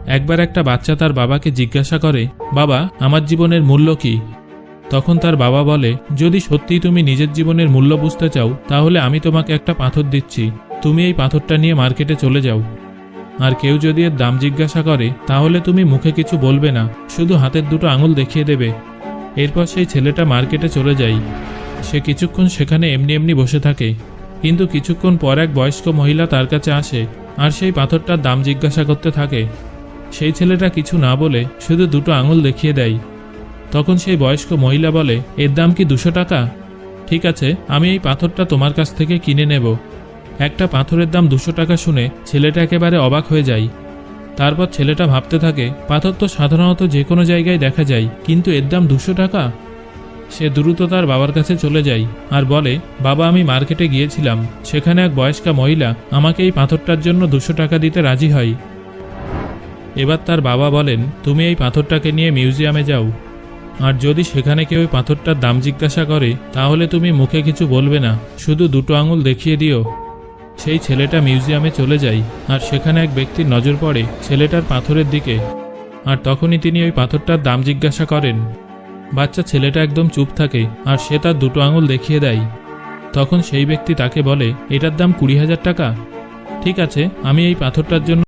একবার একটা বাচ্চা তার বাবাকে জিজ্ঞাসা করে, বাবা, আমার জীবনের মূল্য কি? তখন তার বাবা বলে, যদি সত্যিই তুমি নিজের জীবনের মূল্য বুঝতে চাও তাহলে আমি তোমাকে একটা পাথর দিচ্ছি, তুমি এই পাথরটা নিয়ে মার্কেটে চলে যাও। আর কেউ যদি এর দাম জিজ্ঞাসা করে তাহলে তুমি মুখে কিছু বলবে না, শুধু হাতের দুটো আঙুল দেখিয়ে দেবে। এরপর সেই ছেলেটা মার্কেটে চলে যায়। সে কিছুক্ষণ সেখানে এমনি এমনি বসে থাকে, কিন্তু কিছুক্ষণ পর এক বয়স্ক মহিলা তার কাছে আসে আর সেই পাথরটার দাম জিজ্ঞাসা করতে থাকে। সেই ছেলেটা কিছু না বলে শুধু দুটো আঙুল দেখিয়ে দেয়। তখন সেই বয়স্ক মহিলা বলে, এর দাম কি 200 টাকা? ঠিক আছে, আমি এই পাথরটা তোমার কাছ থেকে কিনে নেব। একটা পাথরের দাম 200 টাকা শুনে ছেলেটা একেবারে অবাক হয়ে যায়। তারপর ছেলেটা ভাবতে থাকে, পাথর তো সাধারণত যে কোনো জায়গায় দেখা যায়, কিন্তু এর দাম 200 টাকা। সে দ্রুত তার বাবার কাছে চলে যায় আর বলে, বাবা, আমি মার্কেটে গিয়েছিলাম, সেখানে এক বয়স্কা মহিলা আমাকে এই পাথরটার জন্য 200 টাকা দিতে রাজি হয়। এবার তার বাবা বলেন, তুমি এই পাথরটাকে নিয়ে মিউজিয়ামে যাও, আর যদি সেখানে কেউ এই পাথরটার দাম জিজ্ঞাসা করে তাহলে তুমি মুখে কিছু বলবে না, শুধু দুটো আঙুল দেখিয়ে দিও। সেই ছেলেটা মিউজিয়ামে চলে যায় আর সেখানে এক ব্যক্তির নজর পড়ে ছেলেটার পাথরের দিকে, আর তখনই তিনি ওই পাথরটার দাম জিজ্ঞাসা করেন। বাচ্চা ছেলেটা একদম চুপ থাকে আর সে তার দুটো আঙুল দেখিয়ে দেয়। তখন সেই ব্যক্তি তাকে বলে, এটার দাম 20,000 টাকা। ঠিক আছে, আমি এই পাথরটার জন্য